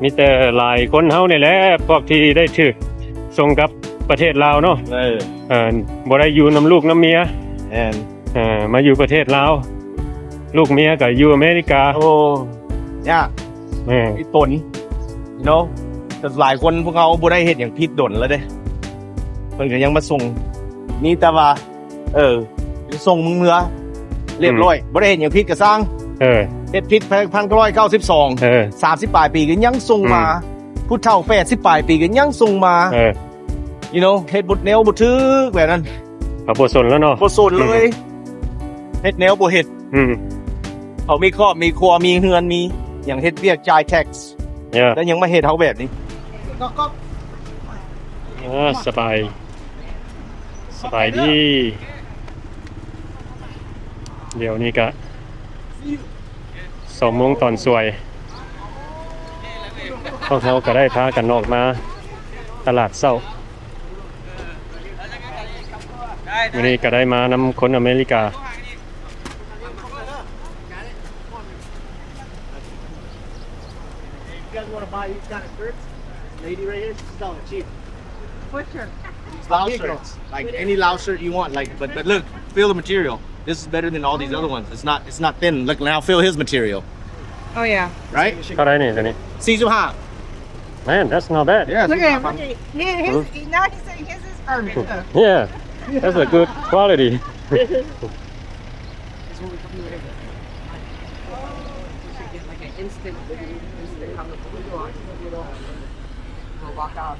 มีแต่หลายคนเฮานี่แหละพวกที่ได้ถูกส่งกลับประเทศลาวเนาะบ่ได้อยู่นำลูกนำเมียมาอยู่ประเทศลาวลูกเมียก็อยู่อเมริกาโอ้ยากอีตนแต่หลายคนพวกเขาบ่ได้เฮ็ดหยังผิดดนแล้วเด้เพิ่นก็ยังมาส่งนี่แต่ว่าส่งมึงเมื่อเรียบร้อยบ่ได้เฮ็ดหยังผิดก็สร้างเฮ็ดผิด1992 30ปลายปีก็ยังส่งมาผู้เฒ่า80ปลายปีก็ยังส่งมาเฮ็ดบ่แนวบ่ถูกแบบนั้นบ่สนแล้วเนาะบ่สนเลยเฮ็ดแนวบ่เฮ็ดเขามีครอบมีครัวมีเฮือนมีหยังเฮ็ดเวียกจ่าย tax แล้วยังมาเฮ็ดเฮาแบบนี้สบายดีเดี๋ยวนี้ก็2 โมงตอนสวยพวกเราก็ได้พากันออกมาตลาดเช้าวันนี้ก็ได้มานำคนอเมริกาLao shirts, like any Lao shirt you want, like but look, feel the material. This is better than all these other ones. It's not thin. Look now, feel his material. Oh yeah. Right? เท่าไหร่นี่ตัวนี้45. Man, that's not bad. Yeah. Look at him. Now he's saying his is perfect. Yeah. That's a good quality. Walk out.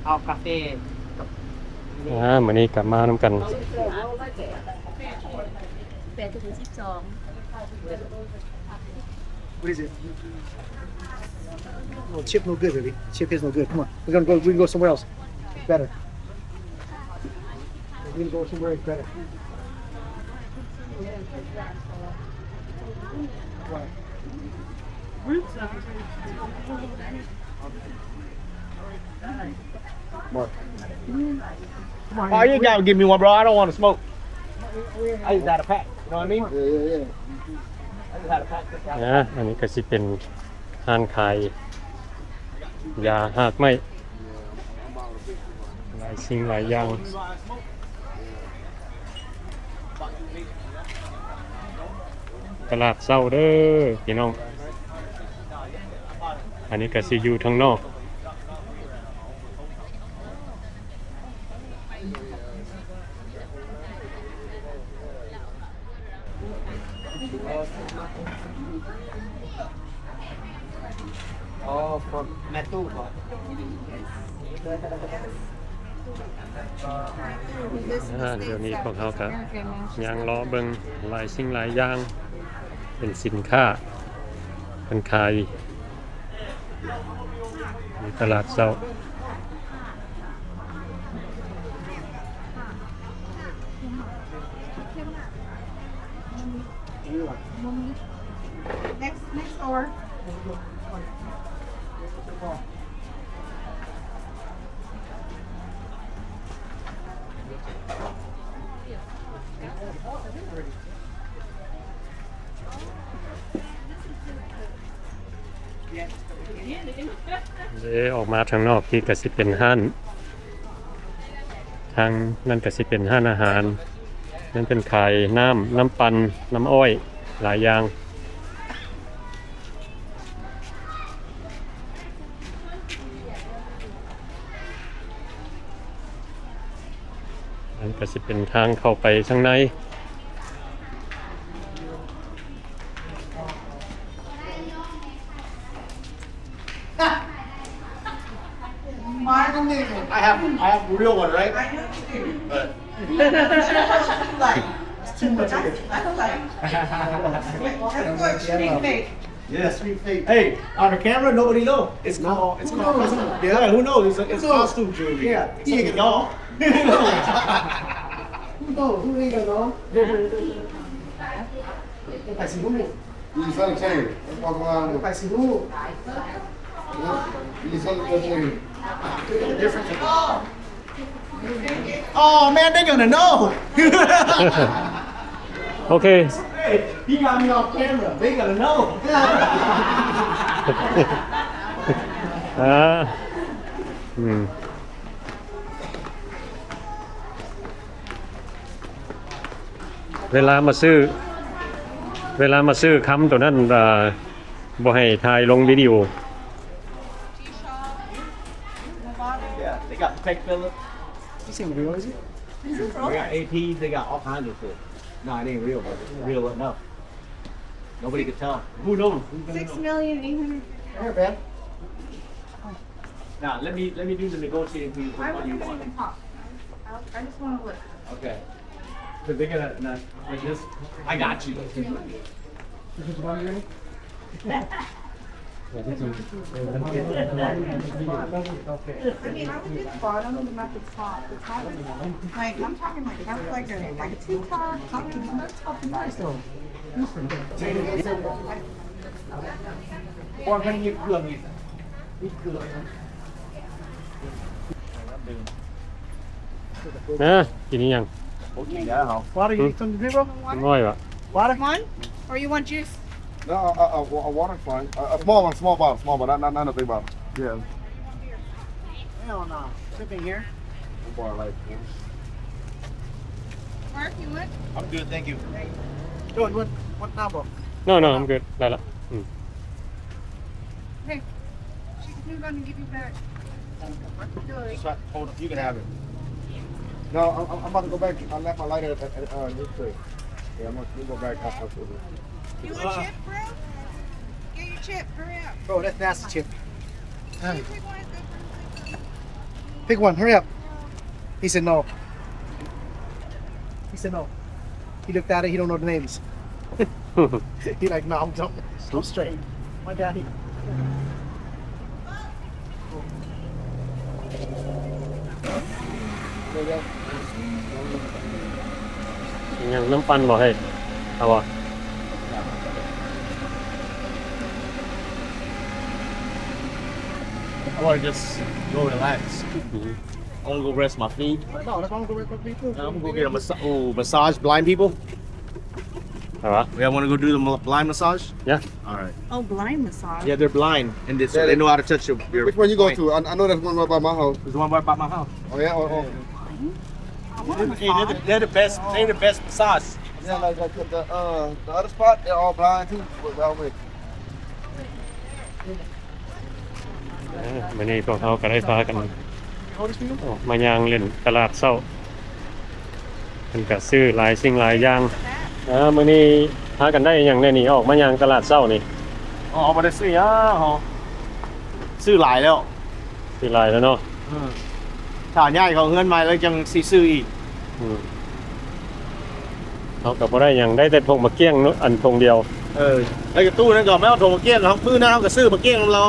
เอากาแฟมื้อนี้กลับมานำกัน8 ถึง 12 What is it? No, chip no good, baby. Chip is no good. Come on. We can go somewhere else. It's better. We can go somewhere it's better. Mark. Oh, you gotta give me one, bro. I don't want to smoke. I just had a pack. You know what I mean? Yeah. I just had a pack. อันนี้ก็สิเป็นร้านขายยาหากไม้หลายสิ่งหลายอย่างตลาดเช้าเด้อพี่น้องอันนี้ก็สิอยู่ทางนอกfrom Metu. เดี๋ยวนี้พวกเขาก็ยังรอเบิ่งหลายสิ่งหลายอย่างเป็นสินค้าเป็นขายในตลาดเช้าNext door.เดี๋ยวออกมาทางนอกที่ก็สิเป็นห้านทางนั่นก็สิเป็นห้านอาหารนั่นเป็นขายน้ำปั่นน้ำอ้อยหลายอย่างนั่นก็สิเป็นทางเข้าไปข้างในI have the real one, right? But It's too much of it. Yeah, sweet fake. hey, on the camera, nobody knows. It's called. Yeah, who knows? It's costume jewelry. Yeah, it's like a doll. Who knows? Who ain't gonna know? I see who. You sell a chain. Let's walk around. I see who. You sell a chain. Different. Oh man, they're gonna know. โอเค Hey, he got me off camera. They gonna know. เวลามาซื้อคำตัวนั้นบ่ให้ถ่ายลงวิดีโอ Yeah, they got fake Philip. This ain't real, is it? They got APs. They got all kinds of shit. No, it ain't real, but it's real enough. Nobody could tell. Who knows? 6,800,000. Here, man. Now let me do the negotiating for you. I What wouldn't you even want? talk. I just want to look. Okay. Cause they're gonna like this. I got you. I mean, I would do the bottom and not the top. The top is like, I'm talking like, kind of like a two-top, something, not top and nice though. เพราะมันมีเครื่องอีกนี่เครื่อง นะกินนี่ยัง โอเคแล้วเหรอ Water, you need some to drink, bro? น้อยวะ Water? One? Or you want juice? No, a water's fine. A small one, small bottle, not a big bottle. Yeah. Hell no. Sipping here. One bar like this. Mark, you want? I'm good, thank you. Good. What now, bro? no I'm good ได้ละ Hey, she's going to give you back. Hold on, you can have it. No, I'm about to go back. I left my lighter at this place. Yeah, I'm gonna go back after this. You want chip, bro? Get your chip, hurry up. Bro, that's nasty chip. You pick one, go for it. Pick one, hurry up. He said no. He said no. He looked at it, he don't know the names. He like, no, I'm straight. My daddy. ยังน้ำปั่นบ่ให้เอาบ่ I want to just go relax. I want to go rest my feet. No, that's why I'm going to go too. I'm gonna go get a massage blind people. เอาวะ Yeah, I want to go do the blind massage. Yeah. All right. Oh, blind massage. Yeah, they're blind, and so they know how to touch your. Which one you go to? I know there's one right by my house. There's one right by my house. Oh yeah. Oh. They're the best. They're the best massage. Yeah, like the other spot, they're all blind too. Well, with. มื้อนี้พวกเขาก็ได้พากันออกมายางเล่นตลาดเช้าเพิ่นก็ซื้อหลายสิ่งหลายอย่างมื้อนี้พากันได้หยังแน่นี่ออกมายางตลาดเช้านี่ อ๋อบ่ได้ซื้ออ่ะฮะซื้อหลายแล้ว ซื้อหลายแล้วเนาะ ถ้าย้ายเขาเฮือนใหม่แล้วจังสิซื้ออีก เขาก็บ่ได้หยังได้แต่ทงมาเกี้ยงเนาะอันทงเดียว ไอ้กระตู้นั่นก็ไม่เอาโทรมาเกี้ยงเขามื้อหน้าเขาก็ซื้อมาเกี้ยงนำเรา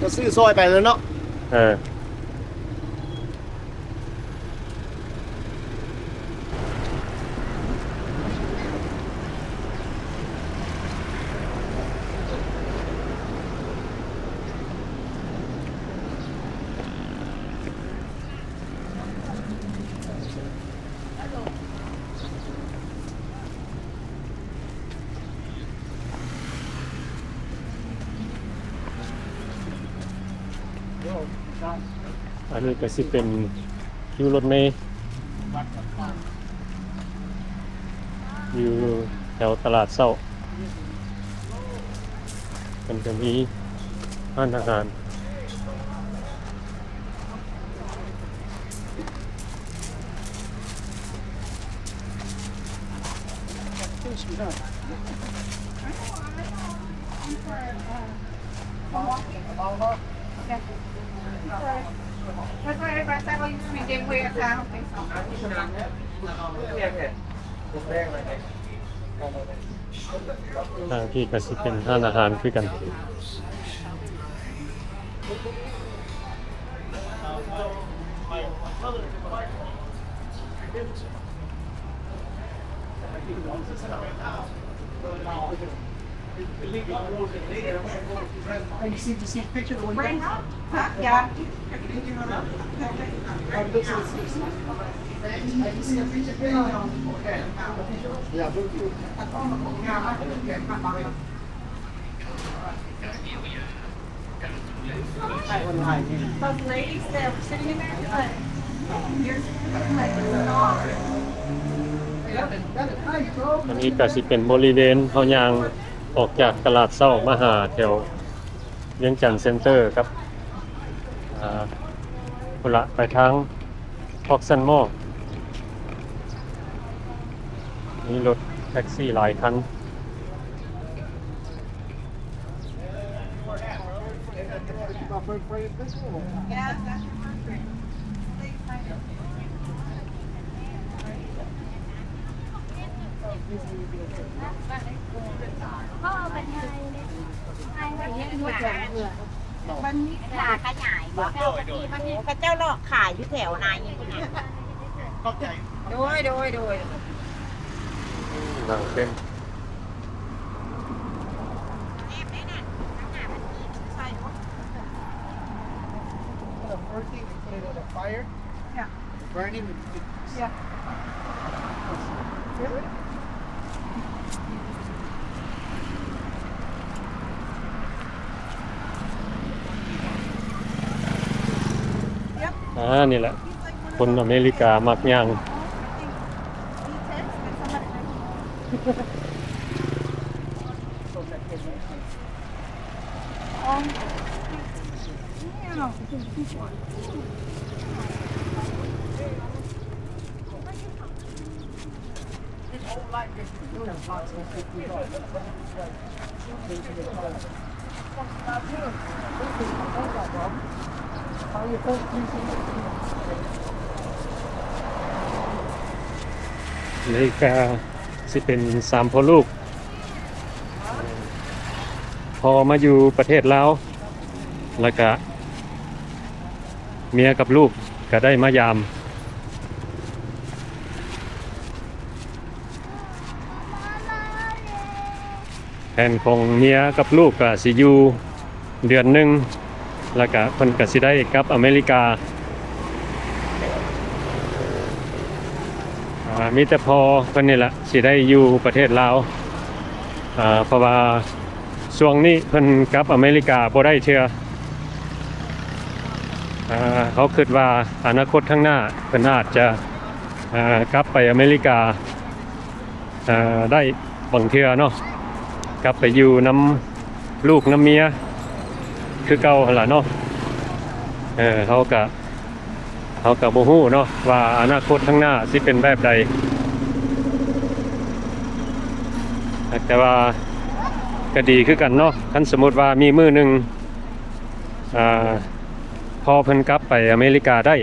ก็ซื้อซอยไปเลยเนาะ อันนี้ก็สิเป็นคิวรถเมล์อยู่แถวตลาดเช้ามันจะมีร้านอาหารThat's why everybody said, well, you should be getting way up. I don't think so. ทางที่ก็สิเป็นร้านอาหารคือกัน And you see a picture of the window? Right now? Huh? Yeah. I can see a picture. Okay. Yeah, look you. Those ladies that were sitting in there, like, you're like, no. อันนี้ก็สิเป็นบริเวณเฮาย่างออกจากตลาดเช้ามาหาแถวเวียงจันทน์เซ็นเตอร์ครับพุ่นละไปทางพอกซันมอลมีรถแท็กซี่หลายคัน Yeah, that's your first grade. Please find it. พ่อเป็นไงไงแบบนี้มันจะเบื่อ วันนี้ หลากระหญ่บอกเจ้าปฏิมันนี่ พระเจ้าหลอกขายอยู่แถวนายนี่คุณเนี่ยโดย นั่งเต็ม The first thing, you put it on the fire. Yeah. Burning. Yeah. Yep. นี่แหละ คนอเมริกามักย่าง นาฬิกาสิเป็น3พ่อลูก พอมาอยู่ประเทศลาวแล้วก็เมียกับลูกก็ได้มายามแทนของเมียกับลูกก็สิอยู่เดือนหนึงแล้วก็เพิ่นก็สิได้กลับอเมริกามีแต่พอเพิ่นนี่แหละสิได้อยู่ประเทศลาวเพราะว่าช่วงนี้เพิ่นกลับอเมริกาบ่ได้เทื่อเขาคิดว่าอนาคตข้างหน้าเพิ่นอาจจะกลับไปอเมริกาได้บางเทื่อเนาะกลับไปอยู่นำลูกนำเมียคือเก่าหั่นล่ะเนาะเขาก็บ่ฮู้เนาะว่าอนาคตข้างหน้าสิเป็นแบบใดแต่ว่าก็ดีคือกันเนาะคันสมมุติว่ามีมื้อหนึงพอเพิ่นกลับไปอเมริกาได้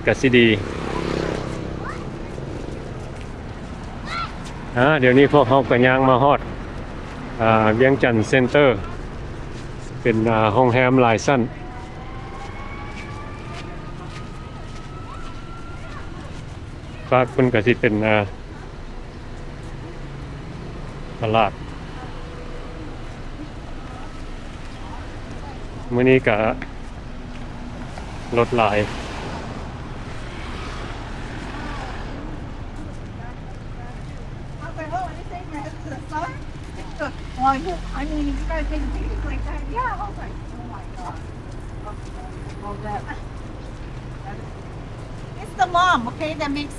ก็สิดีเดี๋ยวนี้พวกเฮาก็ย่างมาฮอดเวียงจันทน์เซ็นเตอร์เป็นโรงแรมหลายชั้นฝากคุณก็สิเป็นตลาดมื้อนี้ก็รถหลาย Well, I mean, you guys make videos like that. Yeah, I was like, oh my god. All that. It's the mom, okay, that makes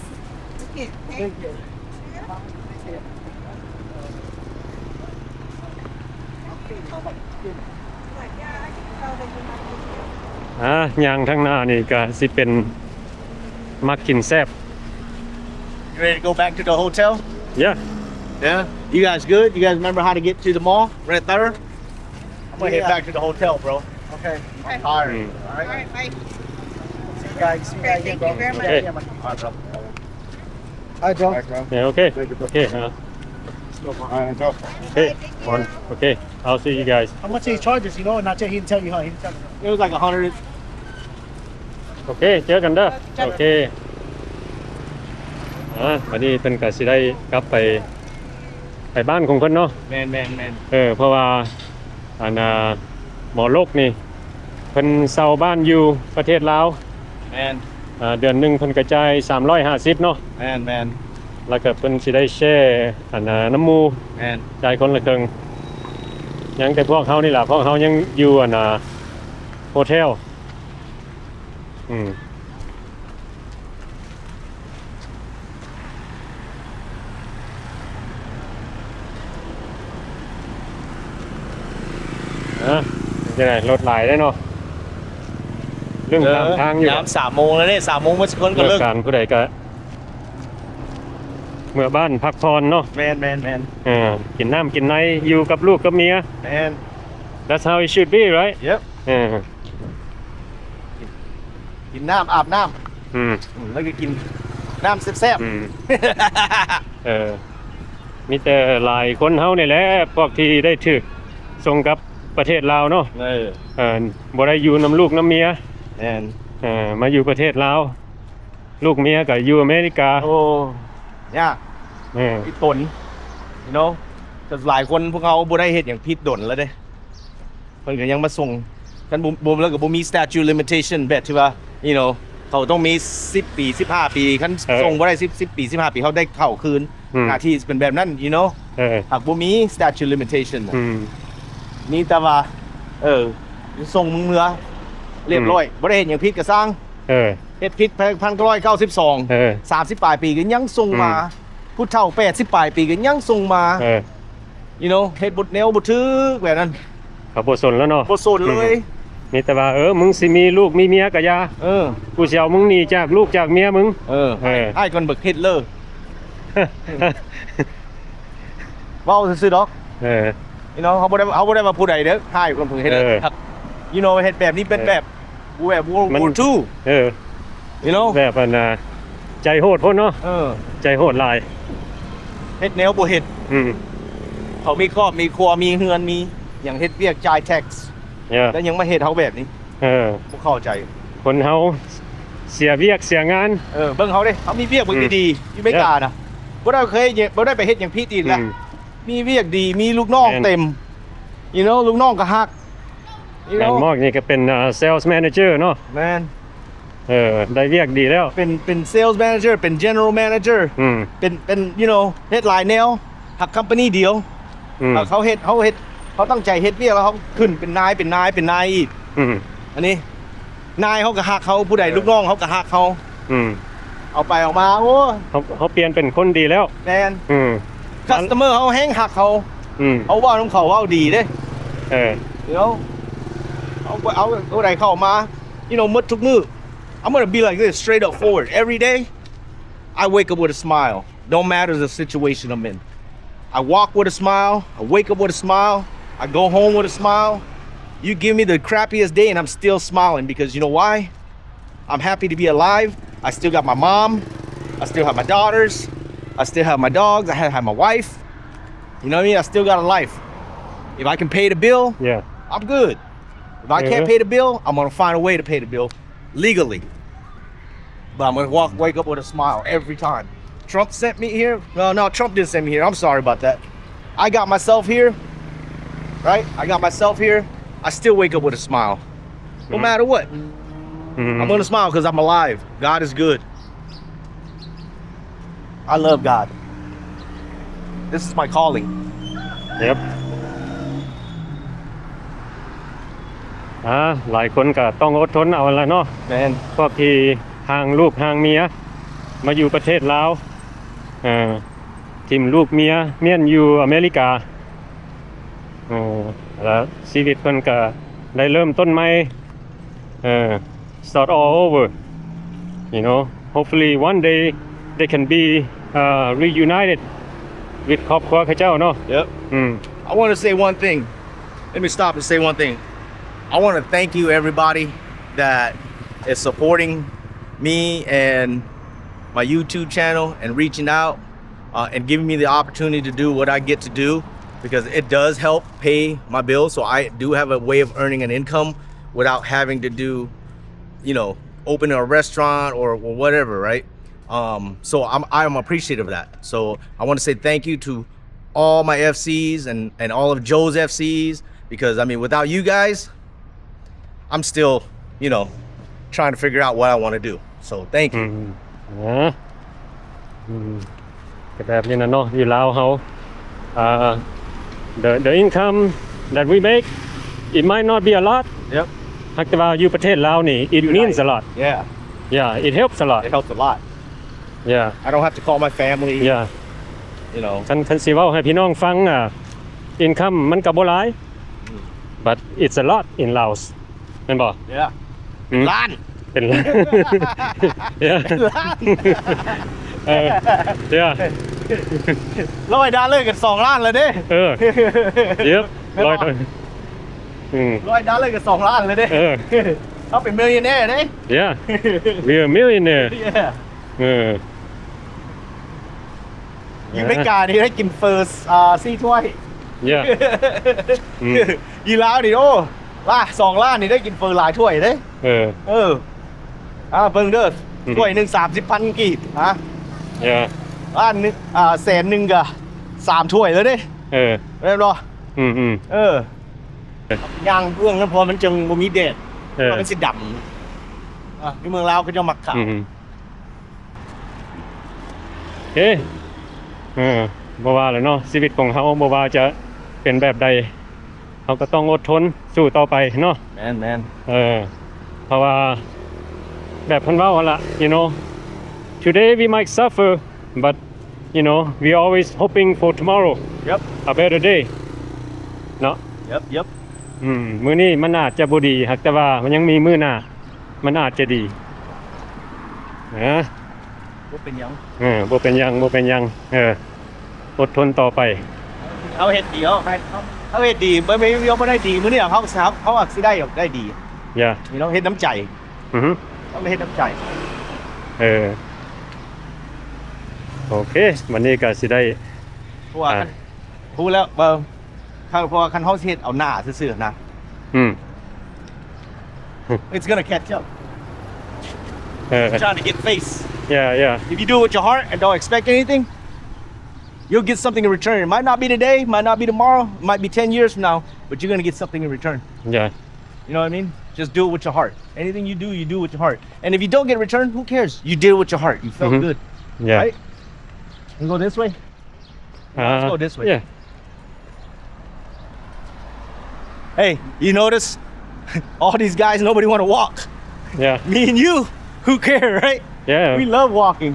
the kid. Okay? Thank you. Like, yeah, I can tell that you're not ย่างทางหน้านี่ก็สิเป็นมักกินแซ่บ You ready to go back to the hotel? Yeah. Yeah. You guys good? You guys remember how to get to the mall? Red Third? I'm gonna head back to the hotel, bro. Okay. I'm tired. Mm. All All right. right, bye. See you guys. See you guys. Thank you very much. Okay. All right, bro. Hi, Joe. All right, bro. Yeah, okay. Okay. All right, go. Okay. On. Okay. I'll see you guys. How much he charges, you know? Not he didn't tell you, huh? He didn't tell you. It was like 100. โอเค เจอกันเด้อโอเควันนี้เพิ่นก็สิได้กลับไป ไปบ้านของเพิ่นเนาะ แม่น เพราะว่าอันหมอโลกนี่เพิ่นเซาบ้านอยู่ประเทศลาว แม่น เดือนหนึงเพิ่นกระจาย350เนาะ แม่น แล้วก็เพิ่นสิได้แช่อันน้ำมู แม่น จ่ายคนละครึ่งยังแต่พวกเขานี่ล่ะพวกเขายังอยู่อันโฮเทลจะได้รถหลายได้เนาะเรื่องตามทางอยู่ ยาม 3 โมงแล้วเด้3 โมงเมื่อสักคนก็ เลิ เลิ ก ก การผู้ใดก็เมื่อบ้านพักผ่อนเนาะ แม่น กินน้ำกินในอยู่กับลูกกับเมีย แม่น That's how it should be right Yep กินน้ำอาบน้ำแล้วก็กินน้ำแซ่บ มีแต่หลายคนเฮานี่แหละพวกที่ได้ถูกส่งกับประเทศลาวเนาะบ่ได้อยู่นำลูกนำเมีย แม่น มาอยู่ประเทศลาวลูกเมียก็อยู่อเมริกา โอ้ยากไอ้ตน you know แต่หลายคนพวกเขาบ่ได้เฮ็ดหยังผิดดนแล้วเด้เพิ่นก็ยังมาส่งกันบ่แล้วก็บ่มี statute limitation แบบที่ว่า you know เขาต้องมี10 ปี15 ปีคันส่งบ่ได้10 ปี15 ปีเขาได้เข้าคืนหน้าที่เป็นแบบนั้น you know หากบ่มี statute limitation นี่แต่ว่าส่งมึงเมื่อเรียบร้อยบ่ได้เฮ็ดหยังผิดก็สร้างเฮ็ดผิด1992 30 ปลายปีก็ยังส่งมาผู้เฒ่า80 ปลายปีก็ยังส่งมา you know เฮ็ดบ่แนวบ่ถึกแบบนั้น เขาบ่สนแล้วเนาะ บ่สนเลย นี่แต่ว่ามึงสิมีลูกมีเมียก็อย่ากูสิเอามึงหนีจากลูกจากเมียมึงอ้ายก่อนบักเฮ็ดเลยเว้าซื่อๆดอกyou know เขาบ่ได้มาผู้ใดเด้ออ้ายก่อนเพิ่นเฮ็ดครับ you know เฮ็ดแบบนี้เป็นแบบWorld War II you know แบบใจโหดพุ่นเนาะใจโหดหลาย เฮ็ดแนวบ่เฮ็ดเขามีครอบมีครัวมีเฮือนมีหยังเฮ็ดเวียกจ่าย tax แล้วยังมาเฮ็ดเฮาแบบนี้บ่เข้าใจ คนเฮาเสียเวียกเสียงานเบิ่งเฮาเด้เฮามีเวียกเบิ่งดีๆอยู่อเมริกาน่ะบ่ได้ไปเฮ็ดหยังผิดอีกแล้วมีเวียกดีมีลูกน้องเต็ม you know ลูกน้องก็ฮัก you know มอกนี่ก็เป็นsales manager เนาะแม่นได้เวียกดีแล้วเป็น sales manager เป็น general manager เป็น you know เฮ็ดหลายแนวหัก company เดียวเขาเฮ็ดเขาตั้งใจเฮ็ดเวียกแล้วเขาขึ้นเป็นนายอีกอันนี้นายเขาก็ฮักเขาผู้ใดลูกน้องเขาก็ฮักเขาเอาไปออกมาโอ้เขาเปลี่ยนเป็นคนดีแล้วแม่นcustomer เขาแฮงฮักเขาเอาว่านำเขาเว้าดีเด้เดี๋ยวเอาผู้ใดเข้ามา you know หมดทุกมื้อI'm going to be like this, straight up forward. Every day, I wake up with a smile. Don't matter the situation I'm in. I walk with a smile. I wake up with a smile. I go home with a smile. You give me the crappiest day and I'm still smiling because you know why? I'm happy to be alive. I still got my mom. I still have my daughters. I still have my dogs. I have my wife. You know what I mean? I still got a life. If I can pay the bill, I'm good. If I can't pay the bill, I'm going to find a way to pay the bill.Legally. But I'm going to wake up with a smile every time. Trump sent me here? No, Trump didn't send me here. I'm sorry about that. I got myself here. Right? I got myself here. I still wake up with a smile. No matter what. I'm going to smile because I'm alive. God is good. I love God. This is my calling. Yep. หลายคนก็ต้องอดทนเอาละเนาะพวกที่ห่างลูกห่างเมียมาอยู่ประเทศลาวทิมลูกเมียเมียนอยู่อเมริกาแล้วชีวิตเพิ่นก็ได้เริ่มต้นใหม่start all over you know hopefully one day they can be reunited with ครอบครัวเขาเจ้าเนาะ Yep. I want to say one thing. Let me stop and say one thing.I want to thank you everybody that is supporting me and my YouTube channel and reaching out and giving me the opportunity to do what I get to do because it does help pay my bills so I do have a way of earning an income without having to do you know open a restaurant or whatever right so I'm appreciative of that so I want to say thank you to all my FCs and all of Joe's FCs because I mean without you guys I'm still you know trying to figure out what I want to do so thank you ก็แบบนี้นะเนาะอยู่ลาวเฮาthe income that we make it might not be a lot yep ฮักแต่ว่าอยู่ประเทศลาวนี่ it means a lot yeah it helps a lot it helps a lot yeah I don't have to call my family yeah you know คันสิเว้าให้พี่น้องฟังincome มันก็บ่หลาย but it's a lot in Laos แม่นบ่ yeah ล้าน เป็นล้าน yeah yeah $100กัน2ล้านแล้วเด้ yep 100 $100กัน2ล้านแล้วเด้เขาเป็น millionaire เด้ yeah we are millionaire yeah อยู่ไม่กานี่ได้กินเฟิร์สซี่ถ้วย yeah ยีลาวนี่โอ้ล่ะ2ล้านนี่ได้กินเฟิร์หลายถ้วยเด้เบิ่งเด้อถ้วยนึง 30,000 กีบฮะ yeah ล้านนึงแสนนึงก็3ถ้วยแล้วเด้เรียบร้อยย่างเบื้องนั้นพอมันจึงบ่มีแดดมันสิดำที่เมืองลาวก็จะมักขาวโอเคบ่ว่าแล้วเนาะชีวิตของเฮาบ่ว่าจะเป็นแบบใดเฮาก็ต้องอดทนสู้ต่อไปเนาะแม่นเพราะว่าแบบเพิ่นเว้าหั่นล่ะ you know today we might suffer but you know we always hoping for tomorrow yep a better day เนาะ yep มื้อนี้มันอาจจะบ่ดีหากแต่ว่ามันยังมีมื้อหน้ามันอาจจะดีบ่เป็นหยังบ่เป็นหยังอดทนต่อไปเอาเฮ็ดดีเอาเฮ็ดดีบ่ได้ดีมื้อนี้เขาสิได้ดีนี่เราเฮ็ดน้ำใจต้องเฮ็ดน้ำใจโอเควันนี้ก็สิได้เพราะว่าพูดแล้วเพราะว่าคันเฮาสิเฮ็ดเอาหน้าซื่อๆนะ It's gonna catch up trying to get face yeah if you do it with your heart and don't expect anything you'll get something in return it might not be today might not be tomorrow it might be 10 years from now but you're going to get something in return yeah you know what I mean just do it with your heart anything you do with your heart and if you don't get return who cares you did it with your heart you felt good right you go this way let's go this way yeah hey you notice all these guys nobody want to walk yeah me and you who care right yeah we love walking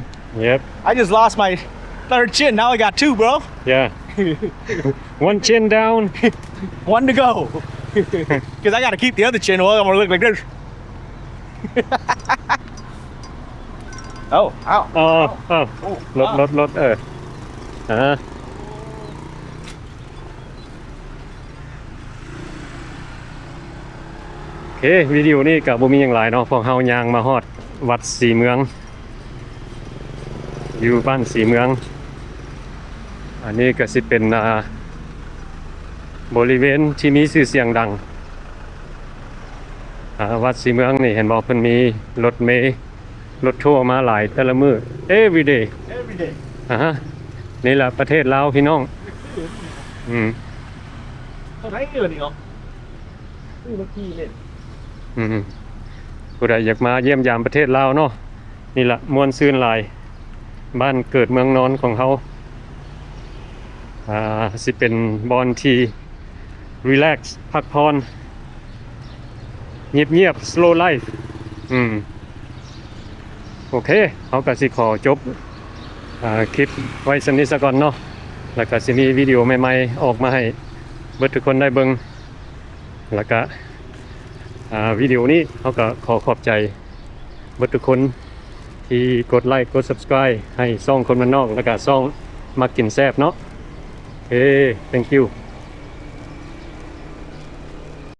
yep I just lost my third chin now I got 2 bro yeah one chin down 1 to go because I got to keep the other chin or I'm gonna look like this ohลดโอเควิดีโอนี้ก็บ่มีหยังหลายเนาะพวกเฮาย่างมาฮอดวัดสีเมืองอยู่บ้านสีเมืองอันนี้ก็สิเป็นบริเวณที่มีชื่อเสียงดังวัดสีเมืองนี่เห็นบอกเพิ่นมีรถเมล์รถทัวร์มาหลายแต่ละมื้อ every day นี่แหละประเทศลาวพี่น้องเท่าไหร่เดือนนี่เนาะซื้อมากี่เล่นผู้ใดอยากมาเยี่ยมยามประเทศลาวเนาะนี่ล่ะม่วนซื่นหลายบ้านเกิดเมืองนอนของเฮาสิเป็นบอนที่รีแลกซ์พักผ่อนเงียบๆ slow life โอเคเฮาก็สิขอจบคลิปไว้สำนี้ซะก่อนเนาะแล้วก็สิมีวิดีโอใหม่ๆออกมาให้เบิดทุกคนได้เบิ่งแล้วก็วิดีโอนี้เฮาก็ขอขอบใจเบิดทุกคนที่กดไลค์กด Subscribe ให้ช่องคนบ้านนอกแล้วก็ช่องมักกินแซ่บเนาะโอเค thank you